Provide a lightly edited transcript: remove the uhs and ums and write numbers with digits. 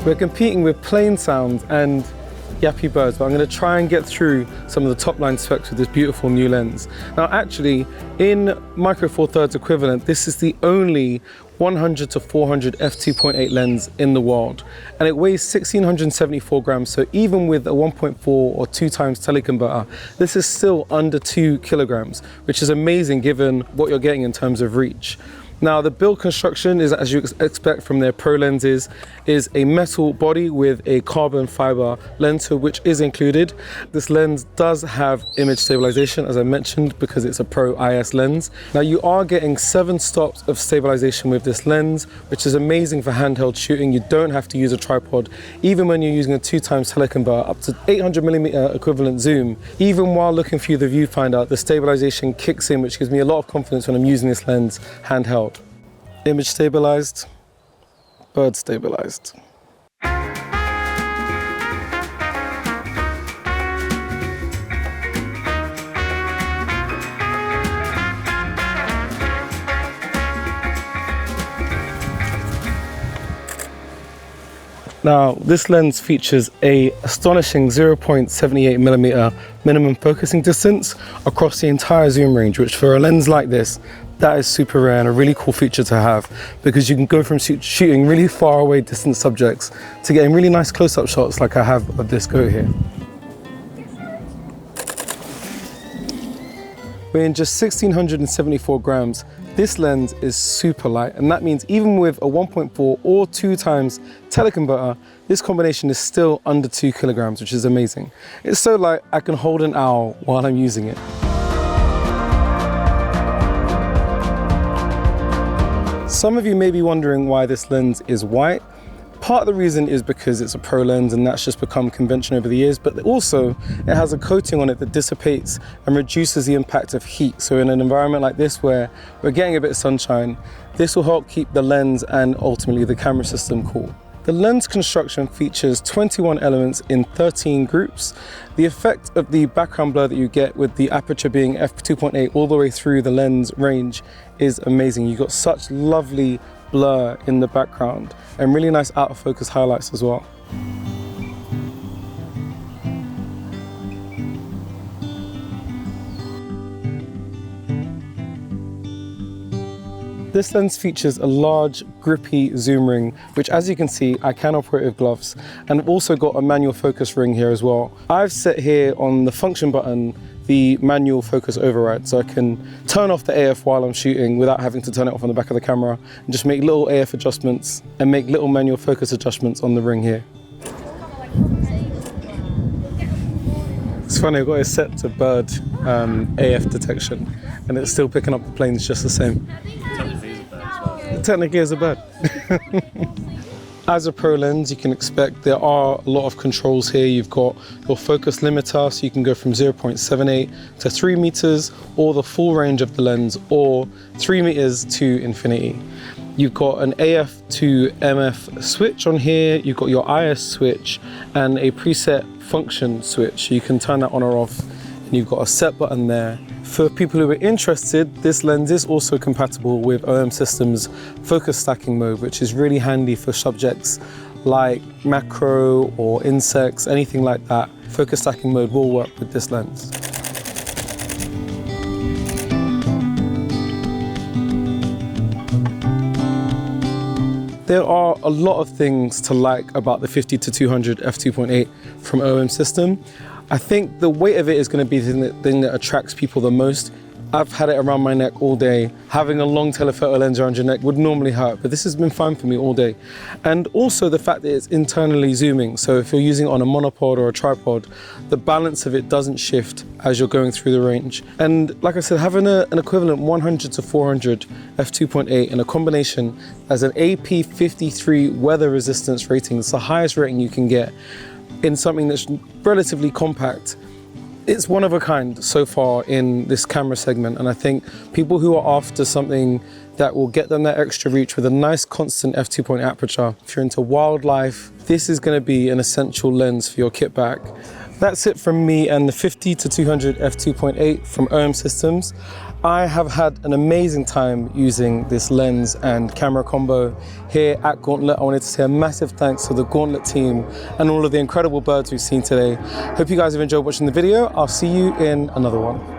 We're competing with plane sounds and yappy birds, but I'm going to try and get through some of the top line specs with this beautiful new lens. Now actually, in Micro Four Thirds equivalent, this is the only 100 to 400 f2.8 lens in the world, and it weighs 1674 grams, so even with a 1.4 or 2 times teleconverter, this is still under 2 kilograms, which is amazing given what you're getting in terms of reach. Now the build construction is, as you expect from their pro lenses, is a metal body with a carbon fiber lens hood, which is included. This lens does have image stabilization, as I mentioned, because it's a pro IS lens. Now you are getting 7 stops of stabilization with this lens, which is amazing for handheld shooting. You don't have to use a tripod, even when you're using a 2 times teleconverter, up to 800mm equivalent zoom. Even while looking through the viewfinder, the stabilization kicks in, which gives me a lot of confidence when I'm using this lens handheld. Image stabilized, bird stabilized. Now, this lens features a astonishing 0.78mm minimum focusing distance across the entire zoom range, which for a lens like this, that is super rare and a really cool feature to have, because you can go from shooting really far away distant subjects to getting really nice close-up shots like I have of this goat here. Weighing just 1674 grams, this lens is super light, and that means even with a 1.4 or 2 times teleconverter, this combination is still under 2 kilograms, which is amazing. It's so light I can hold an owl while I'm using it. Some of you may be wondering why this lens is white. Part of the reason is because it's a pro lens and that's just become convention over the years, but also it has a coating on it that dissipates and reduces the impact of heat. So in an environment like this where we're getting a bit of sunshine, this will help keep the lens and ultimately the camera system cool. The lens construction features 21 elements in 13 groups. The effect of the background blur that you get with the aperture being f2.8 all the way through the lens range is amazing. You've got such lovely blur in the background and really nice out of focus highlights as well. This lens features a large grippy zoom ring, which as you can see, I can operate with gloves, and I've also got a manual focus ring here as well. I've set here on the function button the manual focus override, so I can turn off the AF while I'm shooting without having to turn it off on the back of the camera, and just make little AF adjustments and make little manual focus adjustments on the ring here. It's funny, I've got it set to bird AF detection, and it's still picking up the planes just the same. Technically as a bird. As a pro lens, you can expect there are a lot of controls here. You've got your focus limiter, so you can go from 0.78 to 3 meters, or the full range of the lens, or 3 meters to infinity. You've got an AF to MF switch on here, you've got your IS switch, and a preset function switch. You can turn that on or off, and you've got a set button there. For people who are interested, this lens is also compatible with OM Systems focus stacking mode, which is really handy for subjects like macro or insects, anything like that. Focus stacking mode will work with this lens. There are a lot of things to like about the 50 to 200 f2.8 from OM System. I think the weight of it is going to be the thing that attracts people the most. I've had it around my neck all day. Having a long telephoto lens around your neck would normally hurt, but this has been fine for me all day. And also the fact that it's internally zooming, so if you're using it on a monopod or a tripod, the balance of it doesn't shift as you're going through the range. And like I said, having an equivalent 100 to 400 f2.8 in a combination as an AP53 weather resistance rating, it's the highest rating you can get in something that's relatively compact. It's one of a kind so far in this camera segment, and I think people who are after something that will get them that extra reach with a nice constant f2.8 aperture, if you're into wildlife, this is going to be an essential lens for your kit bag. That's it from me and the 50 to 200 f2.8 from OM Systems. I have had an amazing time using this lens and camera combo here at Gauntlet. I wanted to say a massive thanks to the Gauntlet team and all of the incredible birds we've seen today. Hope you guys have enjoyed watching the video. I'll see you in another one.